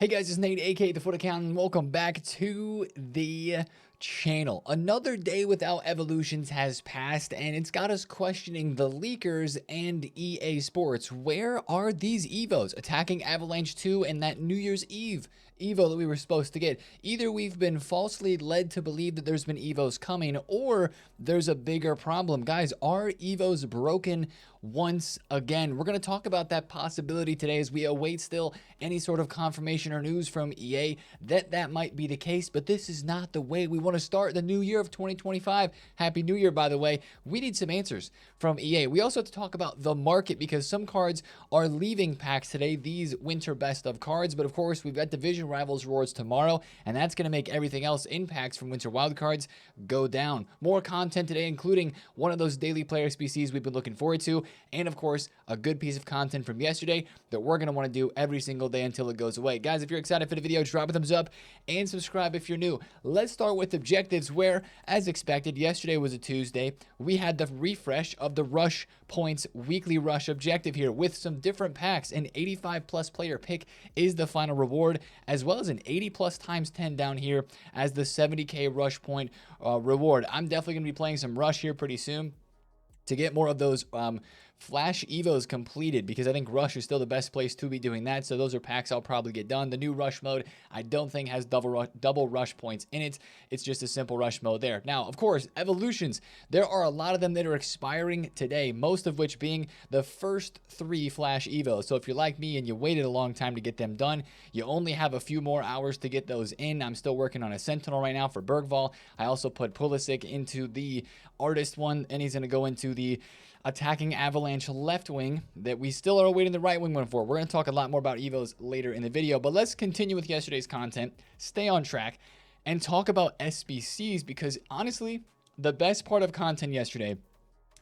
Hey guys, it's Nate, aka TheFutAccountant, and welcome back to the channel. Another day without evolutions has passed, and it's got us questioning the leakers and EA Sports. Where are these Evos attacking Avalanche 2 and that New Year's Eve Evo that we were supposed to get? Either we've been falsely led to believe that there's been Evos coming, or there's a bigger problem. Guys, are Evos broken once again? We're going to talk about that possibility today as we await still any sort of confirmation or news from EA that might be the case, but this is not the way we want to start the new year of 2025. Happy New Year, by the way. We need some answers from EA. We also have to talk about the market because some cards are leaving packs today, these winter best of cards, but of course we've got Division Rivals rewards tomorrow, and that's going to make everything else in packs from winter wildcards go down. More content today, including one of those daily player SBCs we've been looking forward to, and of course a good piece of content from yesterday that we're going to want to do every single day until it goes away. Guys, if you're excited for the video, drop a thumbs up and subscribe if you're new. Let's start with objectives, where, as expected, yesterday was a Tuesday. We had the refresh of the Rush Points weekly rush objective here with some different packs. An 85 plus player pick is the final reward, as well as an 80 plus times 10 down here as the 70k rush point reward. I'm definitely going to be playing some Rush here pretty soon to get more of those Flash Evos completed, because I think Rush is still the best place to be doing that. So those are packs I'll probably get done. The new Rush mode I don't think has double rush points in it. It's just a simple rush mode there. Now, of course, evolutions. There are a lot of them that are expiring today, most of which being the first 3 Flash Evos. So if you're like me and you waited a long time to get them done, you only have a few more hours to get those in. I'm still working on a Sentinel right now for Bergvall. I also put Pulisic into the artist one, and he's going to go into the attacking Avalanche left wing that we still are awaiting the right wing one for. We're going to talk a lot more about Evos later in the video, but let's continue with yesterday's content, stay on track, and talk about SBCs, because honestly, the best part of content yesterday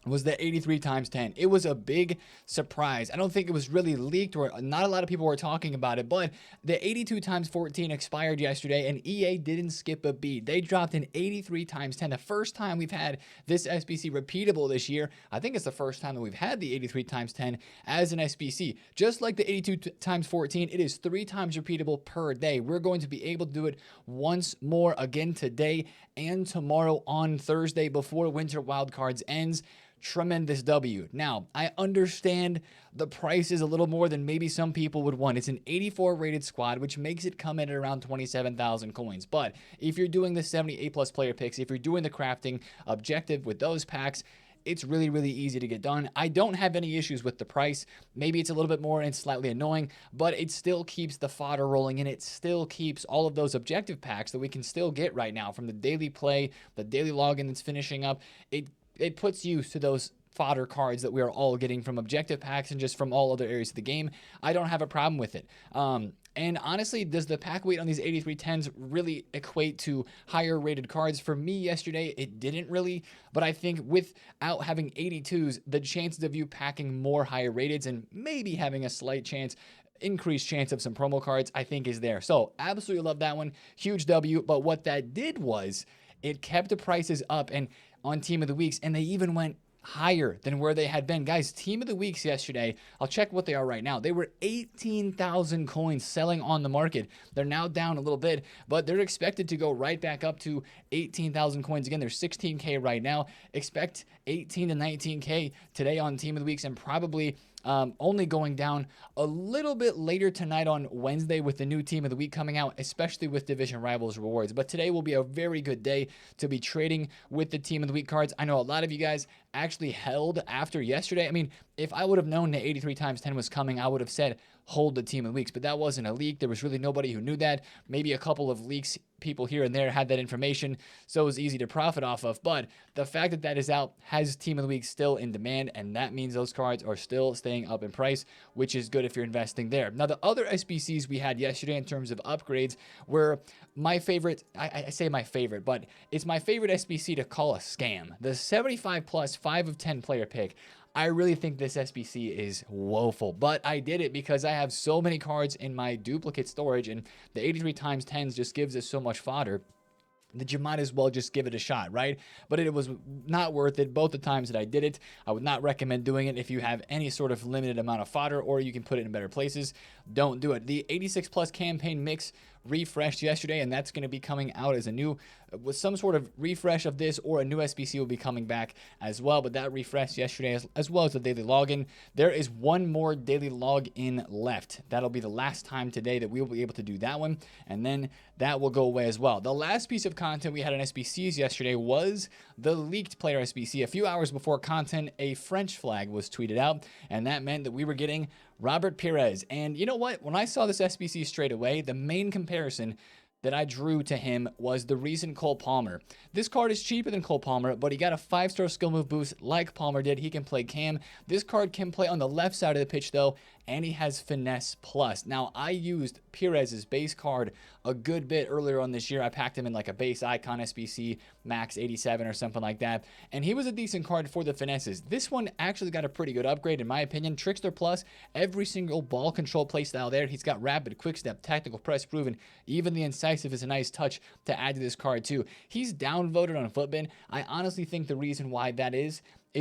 was the 83 times 10. It was a big surprise. I don't think it was really leaked, or not a lot of people were talking about it, but the 82 times 14 expired yesterday, and EA didn't skip a beat. They dropped an 83 times 10. The first time we've had this SBC repeatable this year. I think it's the first time that we've had the 83 times 10 as an SBC. Just like the 82 times 14, it is 3 times repeatable per day. We're going to be able to do it once more again today and tomorrow on Thursday before Winter Wildcards ends. Tremendous W. Now, I understand the price is a little more than maybe some people would want. It's an 84 rated squad, which makes it come in at around 27,000 coins. But if you're doing the 78 plus player picks, if you're doing the crafting objective with those packs, it's really, really easy to get done. I don't have any issues with the price. Maybe it's a little bit more and it's slightly annoying, but it still keeps the fodder rolling, and it still keeps all of those objective packs that we can still get right now from the daily play, the daily login that's finishing up. It puts use to those fodder cards that we are all getting from objective packs and just from all other areas of the game. I don't have a problem with it. And honestly, does the pack weight on these 8310s really equate to higher rated cards? For me yesterday, it didn't really, but I think without having 82s, the chances of you packing more higher rateds and maybe having a slight chance, increased chance of some promo cards, I think is there. So absolutely love that one. Huge W. But what that did was it kept the prices up and on Team of the Weeks, and they even went higher than where they had been. Guys, Team of the Weeks yesterday, I'll check what they are right now. They were 18,000 coins selling on the market. They're now down a little bit, but they're expected to go right back up to 18,000 coins again. They're 16k right now. Expect 18 to 19k today on Team of the Weeks, and probably only going down a little bit later tonight on Wednesday with the new Team of the Week coming out, especially with Division Rivals rewards. But today will be a very good day to be trading with the Team of the Week cards. I know a lot of you guys actually held after yesterday. I mean, if I would have known the 83 times 10 was coming, I would have said hold the Team of the Weeks, but that wasn't a leak. There was really nobody who knew that. Maybe a couple of leaks, people here and there had that information, so it was easy to profit off of. But the fact that that is out has Team of the Week still in demand, and that means those cards are still staying up in price, which is good if you're investing there. Now, the other SBCs we had yesterday in terms of upgrades were my favorite. I say my favorite, but it's my favorite SBC to call a scam. The 75 plus 5 of 10 player pick. I really think this SBC is woeful, but I did it because I have so many cards in my duplicate storage, and the 83 times 10s just gives us so much fodder. that you might as well just give it a shot, right? But it was not worth it both the times that I did it. I would not recommend doing it if you have any sort of limited amount of fodder, or you can put it in better places. Don't do it. The 86 plus campaign mix refreshed yesterday, and that's going to be coming out as a new, with some sort of refresh of this, or a new SBC will be coming back as well. But that refreshed yesterday, as well as the daily login. There is one more daily login left. That'll be the last time today that we will be able to do that one, and then that will go away as well. The last piece of content we had on SBCs yesterday was the leaked player SBC. A few hours before content, a French flag was tweeted out, and that meant that we were getting Robert Pires. And you know what? When I saw this SBC straight away, the main comparison that I drew to him was the recent Cole Palmer. This card is cheaper than Cole Palmer, but he got a 5-star skill move boost like Palmer did. He can play cam. This card can play on the left side of the pitch though, and he has finesse plus. Now, I used Pires' base card a good bit earlier on this year. I packed him in like a base icon SBC, max 87 or something like that, and he was a decent card for the finesses. This one actually got a pretty good upgrade in my opinion. Trickster plus, every single ball control playstyle there. He's got rapid, quick step, tactical press proven. Even the incisive is a nice touch to add to this card too. He's downvoted on Footbin. I honestly think the reason why that is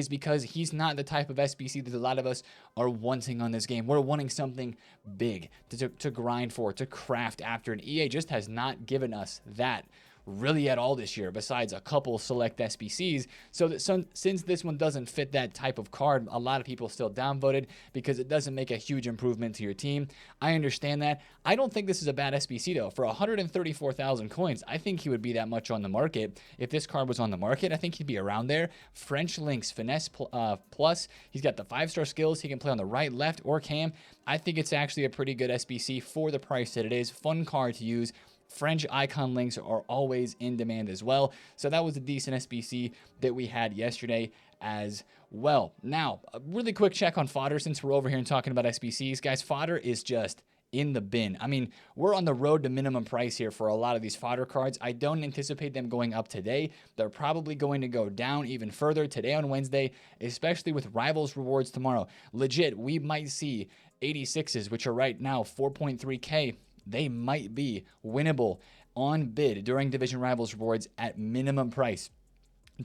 because he's not the type of SBC that a lot of us are wanting on this game. We're wanting something big to grind for, to craft after, and EA just has not given us that really at all this year, besides a couple select SBCs. So that since this one doesn't fit that type of card, a lot of people still downvoted because it doesn't make a huge improvement to your team. I understand that. I don't think this is a bad SBC though. For 134,000 coins, I think he would be that much on the market. If this card was on the market, I think he'd be around there. French links, finesse plus. He's got the 5-star skills. He can play on the right, left, or cam. I think it's actually a pretty good SBC for the price that it is. Fun card to use. French icon links are always in demand as well. So that was a decent SBC that we had yesterday as well. Now, a really quick check on fodder since we're over here and talking about SBCs. Guys, fodder is just in the bin. I mean, we're on the road to minimum price here for a lot of these fodder cards. I don't anticipate them going up today. They're probably going to go down even further today on Wednesday, especially with Rivals rewards tomorrow. Legit, we might see 86s, which are right now 4.3K. They might be winnable on bid during Division Rivals rewards at minimum price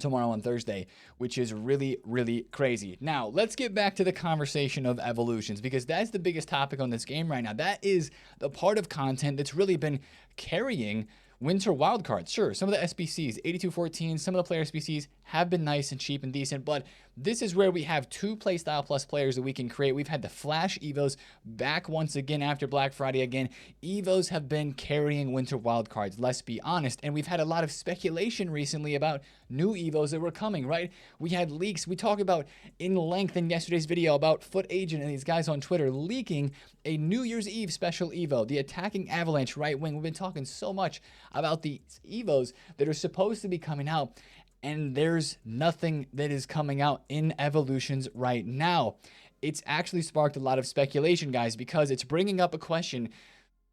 tomorrow on Thursday, which is really, really crazy. Now, let's get back to the conversation of evolutions, because that's the biggest topic on this game right now. That is the part of content that's really been carrying winter wildcards. Sure, some of the SBCs, 8214, some of the player SBCs have been nice and cheap and decent, but this is where we have 2 playstyle plus players that we can create. We've had the Flash Evos back once again after Black Friday again. Evos have been carrying winter wildcards, let's be honest, and we've had a lot of speculation recently about new Evos that were coming, right? We had leaks. We talked about in length in yesterday's video about FutAccountant and these guys on Twitter leaking a New Year's Eve special Evo, the attacking Avalanche right wing. We've been talking so much about the Evos that are supposed to be coming out, and there's nothing that is coming out in Evolutions right now. It's actually sparked a lot of speculation, guys, because it's bringing up a question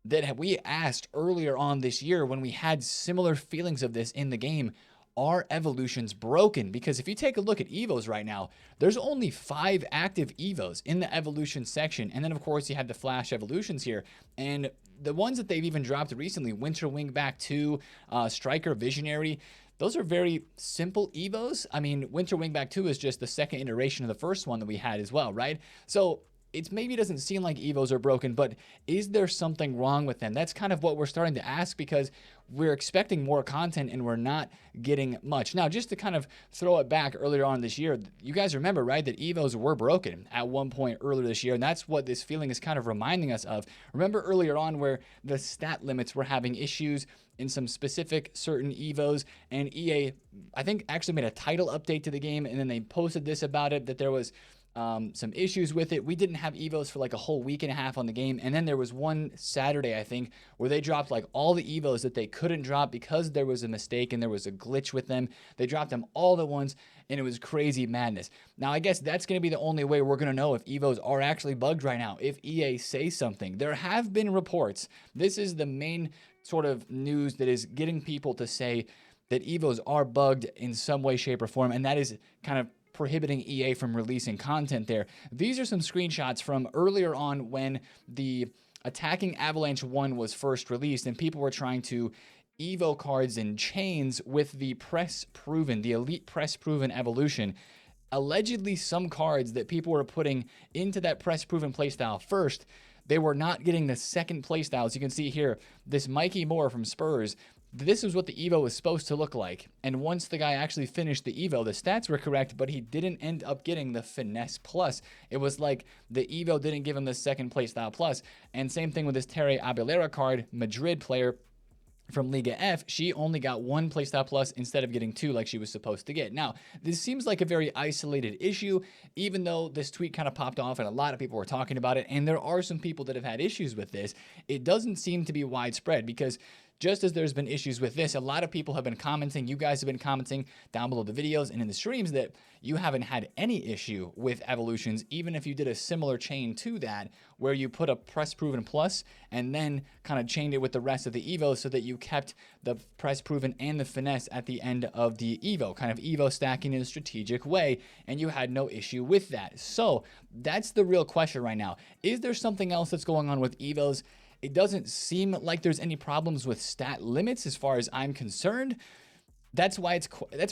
that we asked earlier on this year when we had similar feelings of this in the game. Are Evolutions broken? Because if you take a look at Evos right now, there's only 5 active Evos in the Evolution section. And then, of course, you have the Flash Evolutions here. And the ones that they've even dropped recently, Winter Wingback 2, Striker Visionary, those are very simple Evos. I mean, Winter Wingback 2 is just the second iteration of the first one that we had as well, right? So it maybe doesn't seem like Evos are broken, but is there something wrong with them? That's kind of what we're starting to ask, because we're expecting more content and we're not getting much. Now, just to kind of throw it back earlier on this year, you guys remember, right, that Evos were broken at one point earlier this year, and that's what this feeling is kind of reminding us of. Remember earlier on where the stat limits were having issues in some specific certain Evos, and EA, I think, actually made a title update to the game, and then they posted this about it, that there was some issues with it. We didn't have Evos for like a whole week and a half on the game, and then there was one Saturday, I think, where they dropped like all the Evos that they couldn't drop because there was a mistake and there was a glitch with them. They dropped them all at once, and it was crazy madness. Now, I guess that's going to be the only way we're going to know if Evos are actually bugged right now, if EA says something. There have been reports. This is the main sort of news that is getting people to say that Evos are bugged in some way, shape, or form, and that is kind of prohibiting EA from releasing content there. These are some screenshots from earlier on when the Attacking Avalanche 1 was first released, and people were trying to Evo cards and chains with the press proven, the elite press proven evolution. Allegedly, some cards that people were putting into that press proven playstyle first, they were not getting the second playstyle. As you can see here, this Mikey Moore from Spurs, this is what the Evo was supposed to look like. And once the guy actually finished the Evo, the stats were correct, but he didn't end up getting the Finesse Plus. It was like the Evo didn't give him the second playstyle plus. And same thing with this Terry Abelera card, Madrid player from Liga F, she only got one playstyle plus instead of getting two like she was supposed to get. Now, this seems like a very isolated issue, even though this tweet kind of popped off and a lot of people were talking about it, and there are some people that have had issues with this. It doesn't seem to be widespread because just as there's been issues with this, a lot of people have been commenting, you guys have been commenting down below the videos and in the streams that you haven't had any issue with evolutions, even if you did a similar chain to that, where you put a press proven plus and then kind of chained it with the rest of the Evo so that you kept the press proven and the finesse at the end of the Evo, kind of Evo stacking in a strategic way, and you had no issue with that. So that's the real question right now. Is there something else that's going on with Evos? It doesn't seem like there's any problems with stat limits as far as I'm concerned. That's why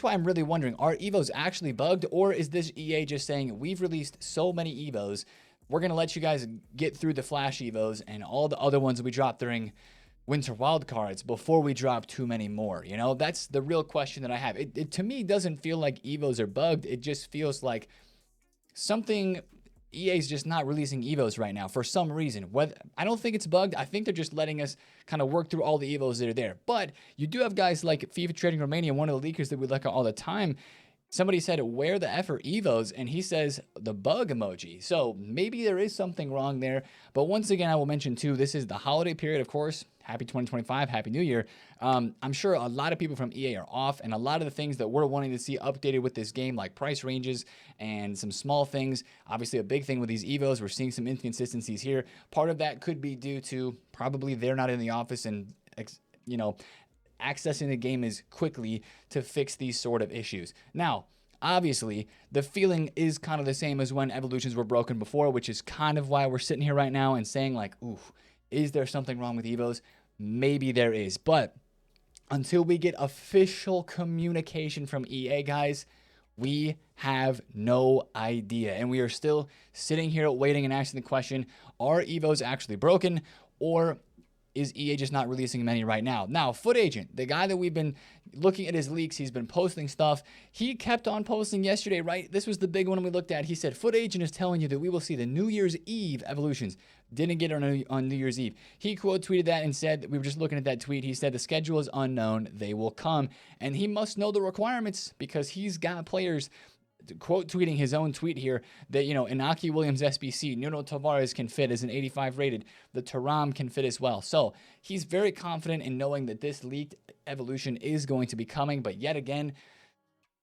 I'm really wondering, are Evos actually bugged, or is this EA just saying, we've released so many Evos, we're going to let you guys get through the Flash Evos and all the other ones we dropped during Winter Wildcards before we drop too many more? You know, that's the real question that I have. It to me doesn't feel like Evos are bugged. It just feels like something... EA is just not releasing Evos right now for some reason. I don't think it's bugged. I think they're just letting us kind of work through all the Evos that are there. But you do have guys like FIFA Trading Romania, one of the leakers that we look at all the time. Somebody said, where the F are Evos? And he says the bug emoji. So maybe there is something wrong there. But once again, I will mention too, this is the holiday period, of course. Happy 2025, Happy New Year. I'm sure a lot of people from EA are off, and a lot of the things that we're wanting to see updated with this game, like price ranges and some small things. Obviously, a big thing with these Evos, we're seeing some inconsistencies here. Part of that could be due to probably they're not in the office and, you know, accessing the game as quickly to fix these sort of issues. Now, obviously, the feeling is kind of the same as when evolutions were broken before, which is kind of why we're sitting here right now and saying like, ooh, is there something wrong with Evos? Maybe there is, but until we get official communication from EA, guys, we have no idea. And we are still sitting here waiting and asking the question, are Evos actually broken, or is EA just not releasing many right now? Now, FutAccountant, the guy that we've been looking at his leaks, he's been posting stuff. He kept on posting yesterday, right? This was the big one we looked at. He said, FutAccountant is telling you that we will see the New Year's Eve evolutions. Didn't get it on New Year's Eve. He quote tweeted that and said, we were just looking at that tweet. He said, the schedule is unknown. They will come. And he must know the requirements because he's got players quote tweeting his own tweet here that, you know, Inaki Williams SBC, Nuno Tavares can fit as an 85 rated. The Taram can fit as well. So he's very confident in knowing that this leaked evolution is going to be coming. But yet again,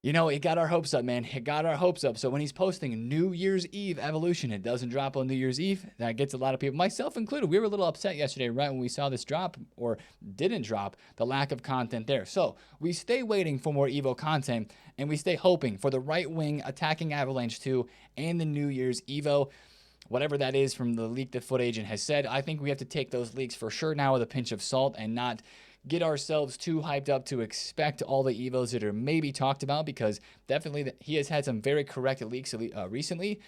you know, it got our hopes up, man. It got our hopes up. So when he's posting New Year's Eve evolution, it doesn't drop on New Year's Eve. That gets a lot of people, myself included. We were a little upset yesterday, right, when we saw this drop or didn't drop, the lack of content there. So we stay waiting for more Evo content, and we stay hoping for the right wing attacking Avalanche 2 and the New Year's Evo. Whatever that is from the leak that FutAccountant has said, I think we have to take those leaks for sure now with a pinch of salt and not get ourselves too hyped up to expect all the Evos that are maybe talked about, because definitely he has had some very correct leaks recently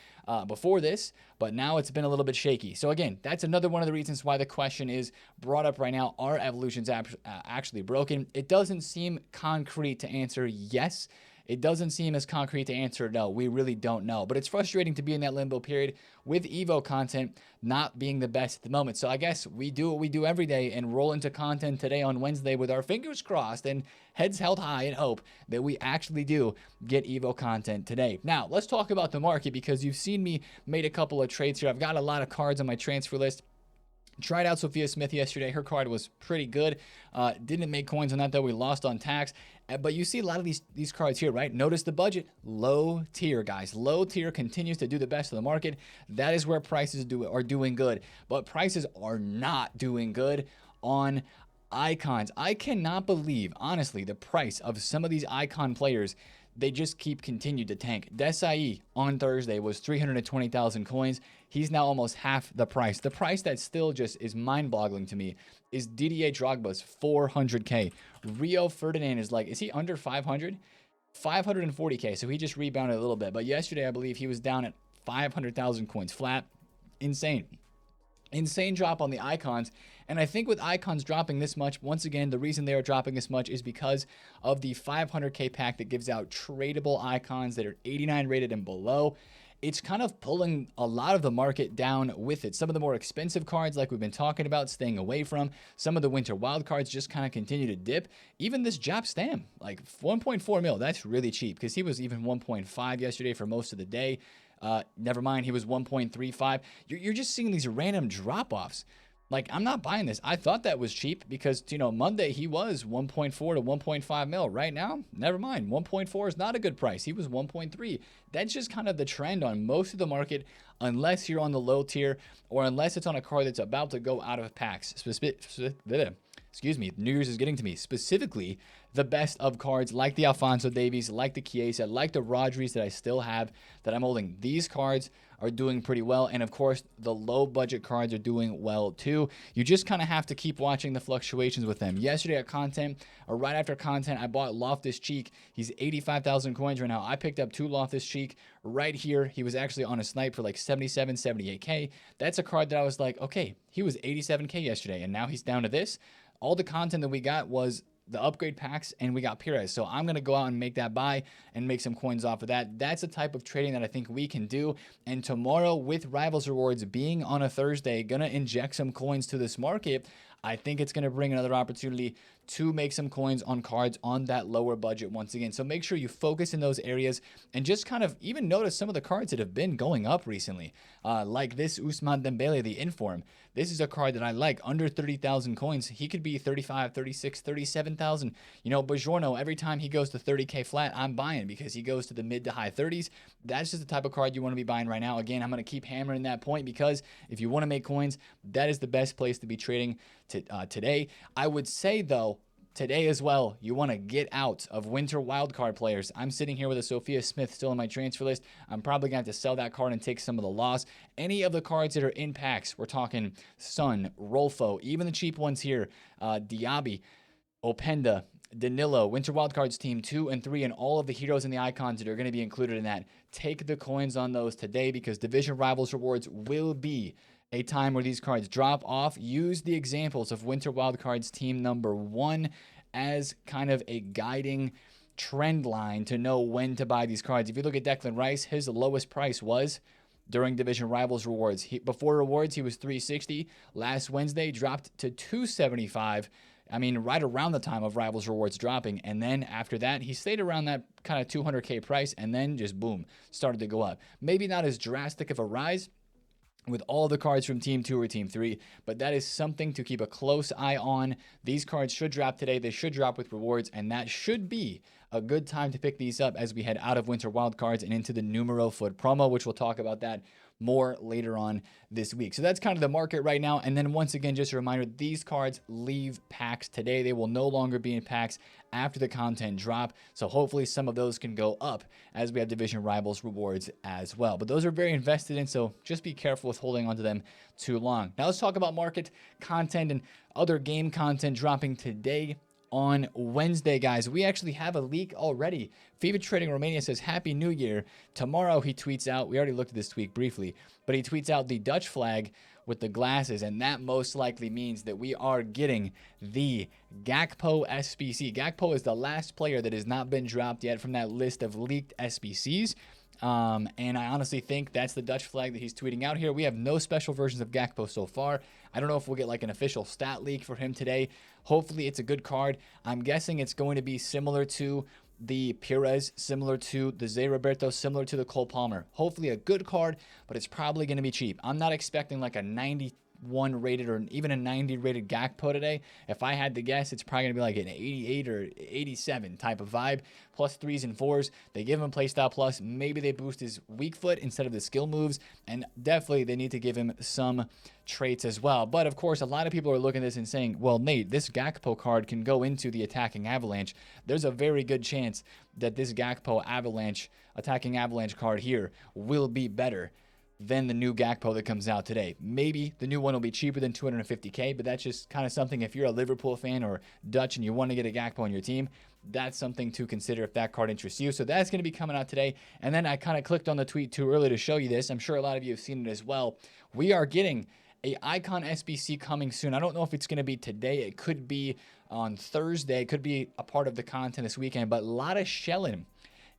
before this, but now it's been a little bit shaky. So again, that's another one of the reasons why the question is brought up right now. Are evolutions actually broken? It doesn't seem concrete to answer yes. It doesn't seem as concrete to answer no. We really don't know. But it's frustrating to be in that limbo period with Evo content not being the best at the moment. So I guess we do what we do every day and roll into content today on Wednesday with our fingers crossed and heads held high in hope that we actually do get Evo content today. Now, let's talk about the market, because you've seen me made a couple of trades here. I've got a lot of cards on my transfer list. Tried out Sophia Smith yesterday. Her card was pretty good. Didn't make coins on that, though. We lost on tax. But you see a lot of these cards here, right? Notice the budget. Low tier, guys. Low tier continues to do the best of the market. That is where prices are doing good. But prices are not doing good on icons. I cannot believe, honestly, the price of some of these icon players. they just continued to tank. Desai on Thursday was 320,000 coins. He's now almost half the price. The price that still just is mind-boggling to me is Didier Drogba's 400K. Rio Ferdinand is he under 500? 540K, so he just rebounded a little bit. But yesterday, I believe he was down at 500,000 coins flat. Insane drop on the icons. And I think with icons dropping this much, once again, the reason they are dropping this much is because of the 500K pack that gives out tradable icons that are 89 rated and below. It's kind of pulling a lot of the market down with it. Some of the more expensive cards, like we've been talking about, staying away from. Some of the winter wild cards just kind of continue to dip. Even this Jap Stam, like 1.4 mil, that's really cheap because he was even 1.5 yesterday for most of the day. Never mind, he was 1.35. You're just seeing these random drop-offs. Like, I'm not buying this. I thought that was cheap because, Monday he was 1.4 to 1.5 mil. Right now, never mind. 1.4 is not a good price. He was 1.3. That's just kind of the trend on most of the market, unless you're on the low tier or unless it's on a card that's about to go out of packs. Excuse me, New Year's is getting to me. Specifically, the best of cards like the Alphonso Davies, like the Chiesa, like the Rodriguez that I still have that I'm holding. These cards are doing pretty well. And of course, the low budget cards are doing well too. You just kind of have to keep watching the fluctuations with them. Yesterday at content, or right after content, I bought Loftus-Cheek. He's 85,000 coins right now. I picked up 2 Loftus-Cheek right here. He was actually on a snipe for like 77, 78K. That's a card that I was like, okay, he was 87K yesterday, and now he's down to this. All the content that we got was the upgrade packs, and we got Pires. So I'm going to go out and make that buy and make some coins off of that. That's the type of trading that I think we can do. And tomorrow, with Rivals Rewards being on a Thursday, going to inject some coins to this market, I think it's going to bring another opportunity to make some coins on cards on that lower budget once again. So make sure you focus in those areas and just kind of even notice some of the cards that have been going up recently. Like this Ousmane Dembele, the Inform. This is a card that I like. Under 30,000 coins, he could be 35, 36, 37,000. Bajorno, every time he goes to 30K flat, I'm buying because he goes to the mid to high 30s. That's just the type of card you want to be buying right now. Again, I'm going to keep hammering that point because if you want to make coins, that is the best place to be trading today. I would say, though, today as well, you want to get out of winter wildcard players. I'm sitting here with a Sophia Smith still on my transfer list. I'm probably going to have to sell that card and take some of the loss. Any of the cards that are in packs, we're talking Sun, Rolfo, even the cheap ones here, Diaby, Openda, Danilo, Winter Wildcards Team 2 and 3, and all of the heroes and the icons that are going to be included in that. Take the coins on those today because Division Rivals Rewards will be a time where these cards drop off. Use the examples of Winter Wildcards Team number 1 as kind of a guiding trend line to know when to buy these cards. If you look at Declan Rice, his lowest price was during Division Rivals Rewards. Before rewards, he was 360. Last Wednesday, dropped to 275. I mean, right around the time of Rivals Rewards dropping. And then after that, he stayed around that kind of 200K price and then just boom, started to go up. Maybe not as drastic of a rise with all the cards from Team 2 or Team 3, but that is something to keep a close eye on. These cards should drop today. They should drop with rewards, and that should be a good time to pick these up as we head out of Winter Wildcards and into the Numero Foot promo, which we'll talk about that more later on this week. So that's kind of the market right now. And then once again, just a reminder, these cards leave packs today. They will no longer be in packs after the content drop. So hopefully some of those can go up as we have Division Rivals Rewards as well. But those are very invested in, so just be careful with holding onto them too long. Now let's talk about market content and other game content dropping today. On Wednesday, guys, we actually have a leak already. FIFA Trading Romania says Happy New Year. Tomorrow he tweets out, we already looked at this tweet briefly, but he tweets out the Dutch flag with the glasses, and that most likely means that we are getting the Gakpo SBC. Gakpo is the last player that has not been dropped yet from that list of leaked SBCs. And I honestly think that's the Dutch flag that he's tweeting out here. We have no special versions of Gakpo so far. I don't know if we'll get like an official stat leak for him today. Hopefully it's a good card. I'm guessing it's going to be similar to the Pires, similar to the Zé Roberto, similar to the Cole Palmer. Hopefully a good card, but it's probably going to be cheap. I'm not expecting like a 90 91 rated or even a 90 rated Gakpo today, if I had to guess, it's probably going to be like an 88 or 87 type of vibe. Plus 3s and 4s. They give him playstyle plus. Maybe they boost his weak foot instead of the skill moves. And definitely they need to give him some traits as well. But of course, a lot of people are looking at this and saying, well, Nate, this Gakpo card can go into the attacking avalanche. There's a very good chance that this Gakpo attacking avalanche card here will be better than the new Gakpo that comes out today. Maybe the new one will be cheaper than 250k, but that's just kind of something, if you're a Liverpool fan or Dutch and you want to get a Gakpo on your team, that's something to consider if that card interests you. So that's going to be coming out today. And then I kind of clicked on the tweet too early to show you this. I'm sure a lot of you have seen it as well. We are getting a Icon SBC coming soon. I don't know if it's going to be today. It could be on Thursday. It could be a part of the content this weekend, but Lotta Schellin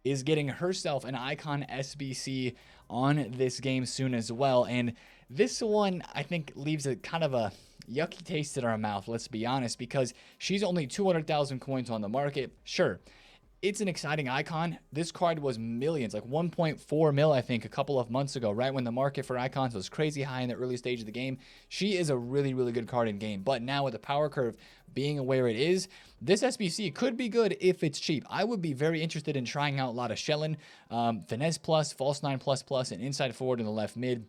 is getting herself an Icon SBC on this game soon as well. And this one, I think, leaves a kind of a yucky taste in our mouth, let's be honest, because she's only 200,000 coins on the market. Sure, it's an exciting icon. This card was millions, like 1.4 mil, I think, a couple of months ago, right when the market for icons was crazy high in the early stage of the game. She is a really, really good card in game. But now with the power curve being where it is, this SBC could be good if it's cheap. I would be very interested in trying out Lotta Schellin, Finesse Plus, False 9 Plus Plus, and Inside Forward in the left mid.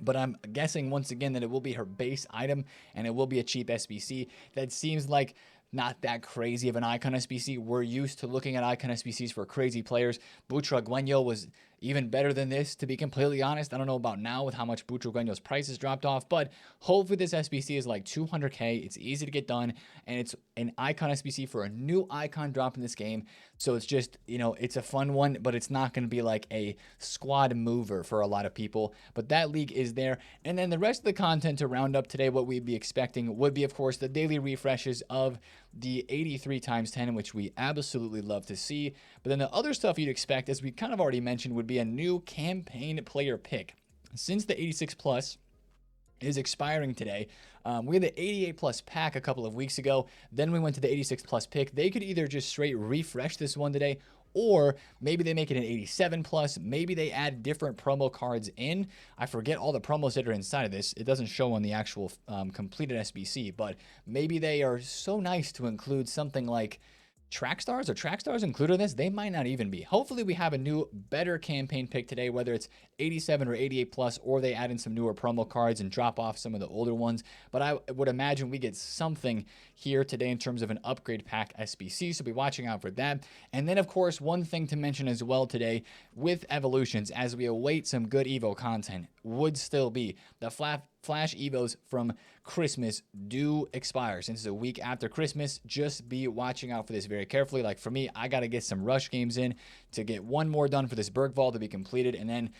But I'm guessing once again that it will be her base item and it will be a cheap SBC. That seems like not that crazy of an Icon SBC. We're used to looking at Icon SBCs for crazy players. Butragueño was even better than this, to be completely honest. I don't know about now with how much Butragueño's price has dropped off, but hopefully this SBC is like 200k. It's easy to get done, and it's an Icon SBC for a new icon drop in this game. So it's just, you know, it's a fun one, but it's not going to be like a squad mover for a lot of people. But that league is there. And then the rest of the content to round up today, what we'd be expecting would be, of course, the daily refreshes of the 83 times 10, which we absolutely love to see. But then the other stuff you'd expect, as we kind of already mentioned, would be a new campaign player pick. Since the 86 plus is expiring today, we had the 88 plus pack a couple of weeks ago. Then we went to the 86 plus pick. They could either just straight refresh this one today, or maybe they make it an 87 plus. Maybe they add different promo cards in. I forget all the promos that are inside of this. It doesn't show on the actual completed SBC, but maybe they are so nice to include something like track stars or track stars included in this. They might not even be. Hopefully we have a new, better campaign pick today, whether it's 87 or 88 plus, or they add in some newer promo cards and drop off some of the older ones. But I would imagine we get something here today in terms of an upgrade pack SBC, so be watching out for that. And then, of course, one thing to mention as well today with evolutions, as we await some good Evo content, would still be the Flash Evos from Christmas do expire. Since it's a week after Christmas, just be watching out for this very carefully. Like for me, I got to get some rush games in to get one more done for this Bergvall to be completed, and then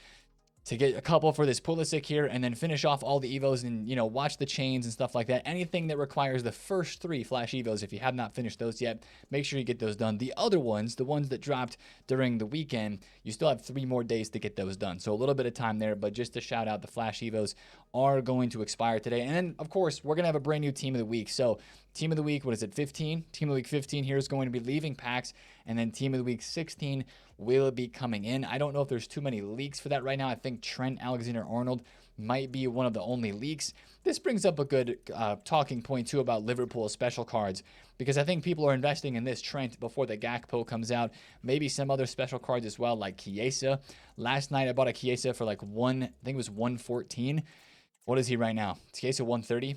to get a couple for this Pulisic here, and then finish off all the Evos and, you know, watch the chains and stuff like that. Anything that requires the first 3 Flash Evos, if you have not finished those yet, make sure you get those done. The other ones, the ones that dropped during the weekend, you still have 3 more days to get those done. So a little bit of time there, but just to shout out, the Flash Evos are going to expire today. And then, of course, we're going to have a brand new Team of the Week. So Team of the Week, what is it, 15? Team of the Week 15 here is going to be leaving packs, and then Team of the Week 16 will be coming in. I don't know if there's too many leaks for that right now. I think Trent Alexander-Arnold might be one of the only leaks. This brings up a good talking point too about Liverpool special cards, because I think people are investing in this Trent before the Gakpo comes out. Maybe some other special cards as well, like Chiesa. Last night I bought a Chiesa for like I think it was 114. What is he right now? Chiesa 130?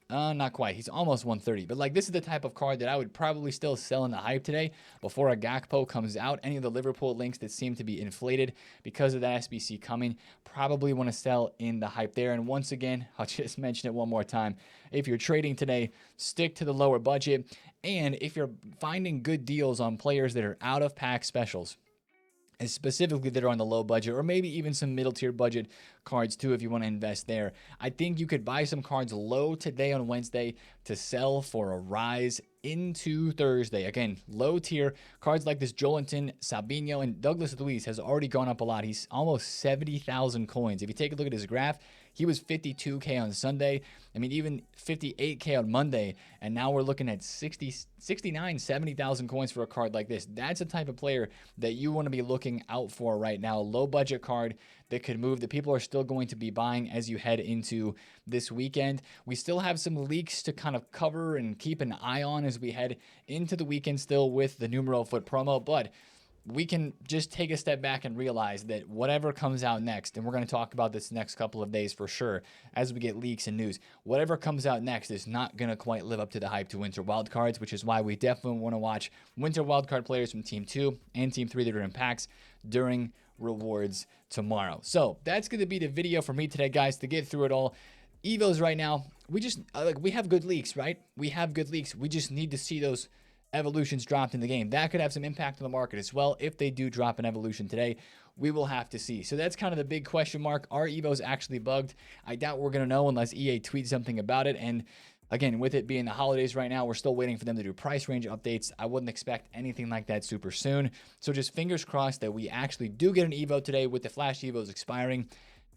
Not quite. He's almost 130. But like, this is the type of card that I would probably still sell in the hype today before a Gakpo comes out. Any of the Liverpool links that seem to be inflated because of that SBC coming, probably want to sell in the hype there. And once again, I'll just mention it one more time. If you're trading today, stick to the lower budget. And if you're finding good deals on players that are out of pack specials, and specifically that are on the low budget, or maybe even some middle tier budget cards too if you want to invest there, I think you could buy some cards low today on Wednesday to sell for a rise into Thursday. Again, low tier cards like this Joelinton, Sabinho, and Douglas Luiz has already gone up a lot. He's almost 70,000 coins. If you take a look at his graph, He was 52K on Sunday. I mean, even 58K on Monday. And now we're looking at 69, 70,000 coins for a card like this. That's the type of player that you want to be looking out for right now. Low budget card that could move, that people are still going to be buying as you head into this weekend. We still have some leaks to kind of cover and keep an eye on as we head into the weekend still with the numero foot promo, but we can just take a step back and realize that whatever comes out next, and we're going to talk about this next couple of days for sure as we get leaks and news, whatever comes out next is not going to quite live up to the hype to winter wildcards, which is why we definitely want to watch winter wildcard players from Team 2 and Team 3 that are in packs during rewards tomorrow. So that's going to be the video for me today, guys, to get through it all. Evos right now, we have good leaks, right? We have good leaks. We just need to see those evolutions dropped in the game. That could have some impact on the market as well. If they do drop an evolution today, we will have to see. So that's kind of the big question mark. Are Evos actually bugged? I doubt we're going to know unless EA tweets something about it. And again, with it being the holidays right now, we're still waiting for them to do price range updates. I wouldn't expect anything like that super soon. So just fingers crossed that we actually do get an Evo today with the Flash Evos expiring.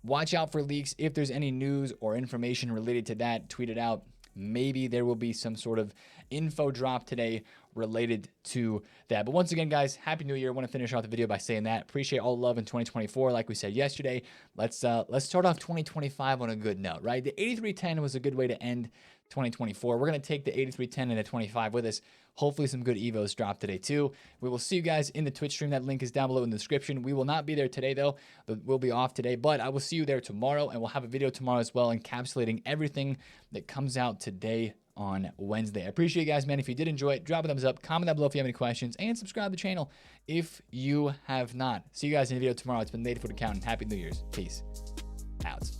Watch out for leaks. If there's any news or information related to that, tweet it out. Maybe there will be some sort of info drop today related to that. But once again, guys, Happy New Year. I want to finish off the video by saying that. Appreciate all the love in 2024. Like we said yesterday, let's start off 2025 on a good note, right? The 8310 was a good way to end 2024. We're going to take the 8310 and the 25 with us. Hopefully some good Evos drop today too. We will see you guys in the Twitch stream. That link is down below in the description. We will not be there today though. We'll be off today, but I will see you there tomorrow, and we'll have a video tomorrow as well encapsulating everything that comes out today on Wednesday. I appreciate you guys, man. If you did enjoy it, drop a thumbs up, comment down below if you have any questions, and subscribe to the channel if you have not. See you guys in the video tomorrow. It's been TheFutAccountant. Happy New Year's. Peace out.